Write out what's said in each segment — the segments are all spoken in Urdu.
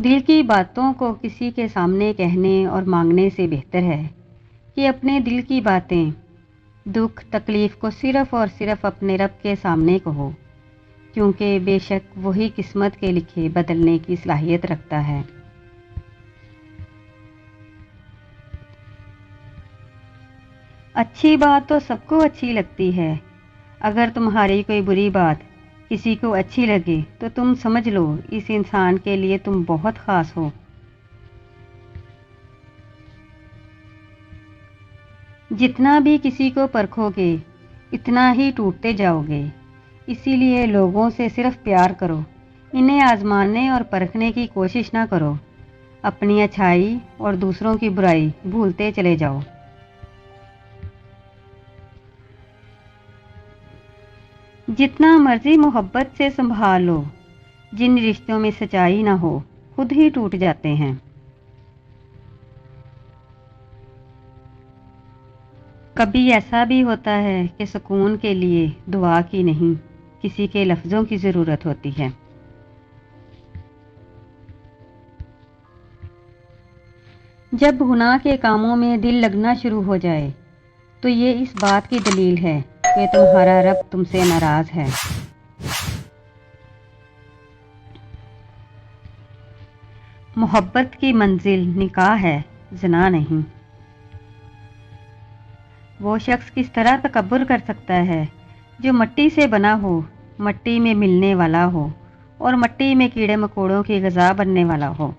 دل کی باتوں کو کسی کے سامنے کہنے اور مانگنے سے بہتر ہے کہ اپنے دل کی باتیں، دکھ تکلیف کو صرف اور صرف اپنے رب کے سامنے کہو، کیونکہ بے شک وہی قسمت کے لکھے بدلنے کی صلاحیت رکھتا ہے۔ اچھی بات تو سب کو اچھی لگتی ہے۔ اگر تمہاری کوئی بری بات کسی کو اچھی لگے تو تم سمجھ لو اس انسان کے لیے تم بہت خاص ہو۔ جتنا بھی کسی کو پرکھو گے اتنا ہی ٹوٹتے جاؤ گے، اسی لیے لوگوں سے صرف پیار کرو، انہیں آزمانے اور پرکھنے کی کوشش نہ کرو۔ اپنی اچھائی اور دوسروں کی برائی بھولتے چلے جاؤ۔ جتنا مرضی محبت سے سنبھالو، جن رشتوں میں سچائی نہ ہو خود ہی ٹوٹ جاتے ہیں۔ کبھی ایسا بھی ہوتا ہے کہ سکون کے لیے دعا کی نہیں، کسی کے لفظوں کی ضرورت ہوتی ہے۔ جب گناہ کے کاموں میں دل لگنا شروع ہو جائے تو یہ اس بات کی دلیل ہے کہ تمہارا رب تم سے ناراض ہے۔ محبت کی منزل نکاح ہے، زنا نہیں۔ وہ شخص کس طرح تکبر کر سکتا ہے جو مٹی سے بنا ہو، مٹی میں ملنے والا ہو اور مٹی میں کیڑے مکوڑوں کی غذا بننے والا ہو۔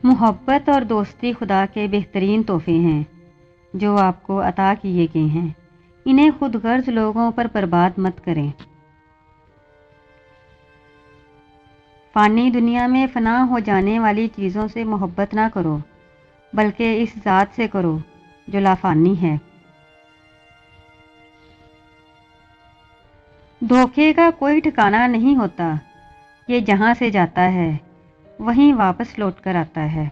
محبت اور دوستی خدا کے بہترین تحفے ہیں جو آپ کو عطا کیے گئے ہیں، انہیں خود غرض لوگوں پر برباد مت کریں۔ فانی دنیا میں فنا ہو جانے والی چیزوں سے محبت نہ کرو، بلکہ اس ذات سے کرو جو لافانی ہے۔ دھوکے کا کوئی ٹھکانہ نہیں ہوتا، یہ جہاں سے جاتا ہے وہیں واپس لوٹ کر آتا ہے۔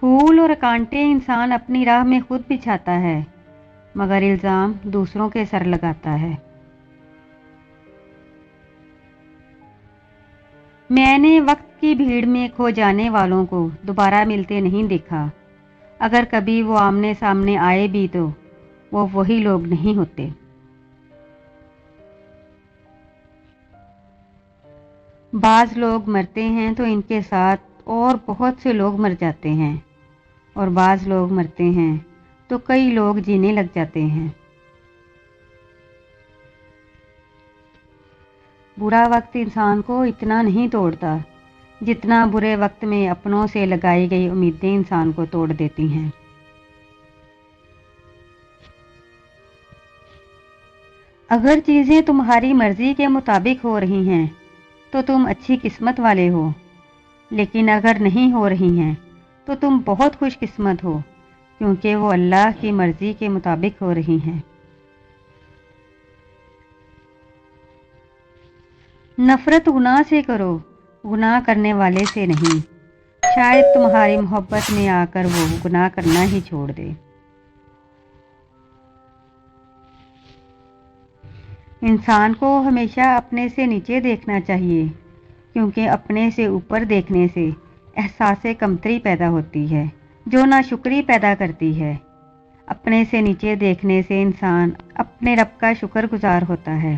پھول اور کانٹے انسان اپنی راہ میں خود بچھاتا ہے، مگر الزام دوسروں کے سر لگاتا ہے۔ میں نے وقت کی بھیڑ میں کھو جانے والوں کو دوبارہ ملتے نہیں دیکھا، اگر کبھی وہ آمنے سامنے آئے بھی تو وہ وہی لوگ نہیں ہوتے۔ بعض لوگ مرتے ہیں تو ان کے ساتھ اور بہت سے لوگ مر جاتے ہیں، اور بعض لوگ مرتے ہیں تو کئی لوگ جینے لگ جاتے ہیں۔ برا وقت انسان کو اتنا نہیں توڑتا جتنا برے وقت میں اپنوں سے لگائی گئی امیدیں انسان کو توڑ دیتی ہیں۔ اگر چیزیں تمہاری مرضی کے مطابق ہو رہی ہیں تو تم اچھی قسمت والے ہو، لیکن اگر نہیں ہو رہی ہیں تو تم بہت خوش قسمت ہو، کیونکہ وہ اللہ کی مرضی کے مطابق ہو رہی ہیں۔ نفرت گناہ سے کرو، گناہ کرنے والے سے نہیں، شاید تمہاری محبت میں آ کر وہ گناہ کرنا ہی چھوڑ دے۔ انسان کو ہمیشہ اپنے سے نیچے دیکھنا چاہیے، کیونکہ اپنے سے اوپر دیکھنے سے احساس کمتری پیدا ہوتی ہے جو ناشکری پیدا کرتی ہے۔ اپنے سے نیچے دیکھنے سے انسان اپنے رب کا شکر گزار ہوتا ہے۔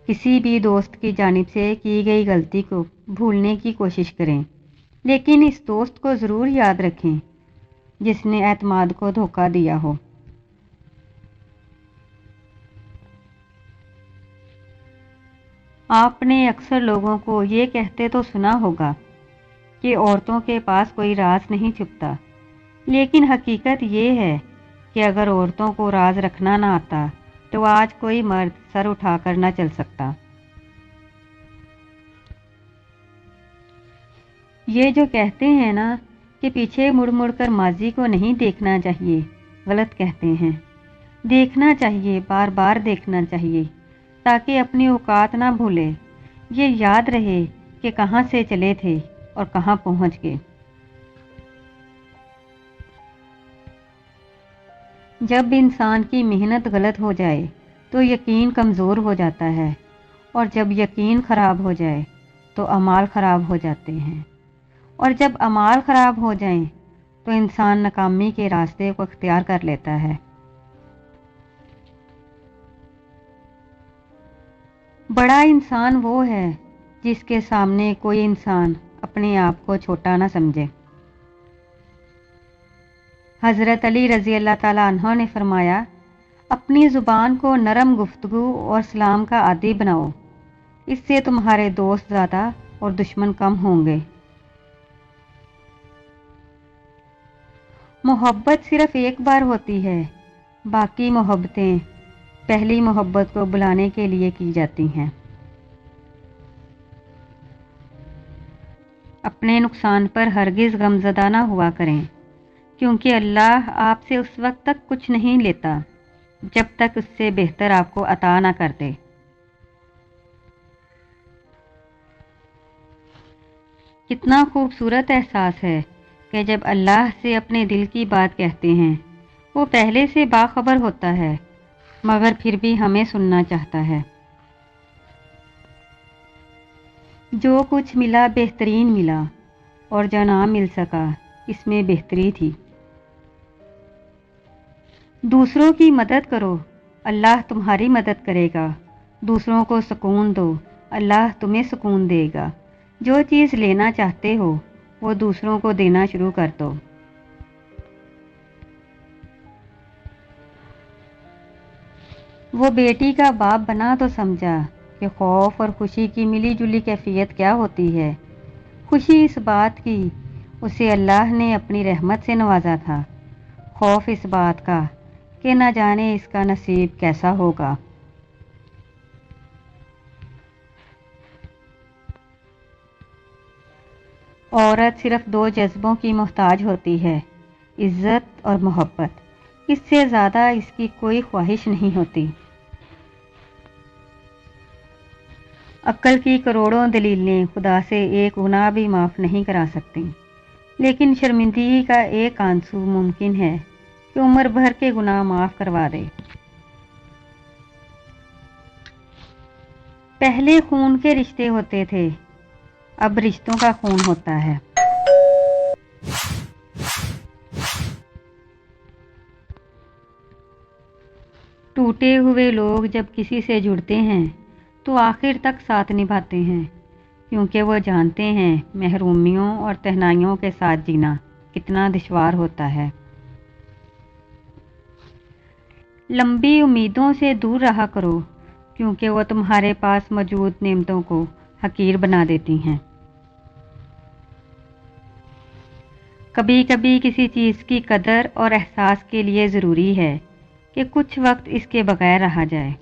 کسی بھی دوست کی جانب سے کی گئی غلطی کو بھولنے کی کوشش کریں، لیکن اس دوست کو ضرور یاد رکھیں جس نے اعتماد کو دھوکہ دیا ہو۔ آپ نے اکثر لوگوں کو یہ کہتے تو سنا ہوگا کہ عورتوں کے پاس کوئی راز نہیں چھپتا، لیکن حقیقت یہ ہے کہ اگر عورتوں کو راز رکھنا نہ آتا تو آج کوئی مرد سر اٹھا کر نہ چل سکتا۔ یہ جو کہتے ہیں نا کہ پیچھے مڑ مڑ کر ماضی کو نہیں دیکھنا چاہیے، غلط کہتے ہیں۔ دیکھنا چاہیے، بار بار دیکھنا چاہیے، تاکہ اپنی اوقات نہ بھولے، یہ یاد رہے کہ کہاں سے چلے تھے اور کہاں پہنچ گئے۔ جب انسان کی محنت غلط ہو جائے تو یقین کمزور ہو جاتا ہے، اور جب یقین خراب ہو جائے تو اعمال خراب ہو جاتے ہیں، اور جب اعمال خراب ہو جائیں تو انسان ناکامی کے راستے کو اختیار کر لیتا ہے۔ بڑا انسان وہ ہے جس کے سامنے کوئی انسان اپنے آپ کو چھوٹا نہ سمجھے۔ حضرت علی رضی اللہ تعالیٰ عنہ نے فرمایا، اپنی زبان کو نرم گفتگو اور سلام کا عادی بناؤ، اس سے تمہارے دوست زیادہ اور دشمن کم ہوں گے۔ محبت صرف ایک بار ہوتی ہے، باقی محبتیں پہلی محبت کو بلانے کے لیے کی جاتی ہیں۔ اپنے نقصان پر ہرگز غمزدہ نہ ہوا کریں، کیونکہ اللہ آپ سے اس وقت تک کچھ نہیں لیتا جب تک اس سے بہتر آپ کو عطا نہ کر دے۔ کتنا خوبصورت احساس ہے کہ جب اللہ سے اپنے دل کی بات کہتے ہیں، وہ پہلے سے باخبر ہوتا ہے مگر پھر بھی ہمیں سننا چاہتا ہے۔ جو کچھ ملا بہترین ملا، اور جو نہ مل سکا اس میں بہتری تھی۔ دوسروں کی مدد کرو، اللہ تمہاری مدد کرے گا۔ دوسروں کو سکون دو، اللہ تمہیں سکون دے گا۔ جو چیز لینا چاہتے ہو وہ دوسروں کو دینا شروع کر دو۔ وہ بیٹی کا باپ بنا تو سمجھا کہ خوف اور خوشی کی ملی جلی کیفیت کیا ہوتی ہے۔ خوشی اس بات کی اسے اللہ نے اپنی رحمت سے نوازا تھا، خوف اس بات کا کہ نہ جانے اس کا نصیب کیسا ہوگا۔ عورت صرف دو جذبوں کی محتاج ہوتی ہے، عزت اور محبت، اس سے زیادہ اس کی کوئی خواہش نہیں ہوتی۔ عقل کی کروڑوں دلیلیں خدا سے ایک گناہ بھی معاف نہیں کرا سکتی، لیکن شرمندگی کا ایک آنسو ممکن ہے کہ عمر بھر کے گناہ معاف کروا دے۔ پہلے خون کے رشتے ہوتے تھے، اب رشتوں کا خون ہوتا ہے۔ ٹوٹے ہوئے لوگ جب کسی سے جڑتے ہیں تو آخر تک ساتھ نبھاتے ہیں، کیونکہ وہ جانتے ہیں محرومیوں اور تنہائیوں کے ساتھ جینا کتنا دشوار ہوتا ہے۔ لمبی امیدوں سے دور رہا کرو، کیونکہ وہ تمہارے پاس موجود نعمتوں کو حقیر بنا دیتی ہیں۔ کبھی کبھی کسی چیز کی قدر اور احساس کے لیے ضروری ہے کہ کچھ وقت اس کے بغیر رہا جائے۔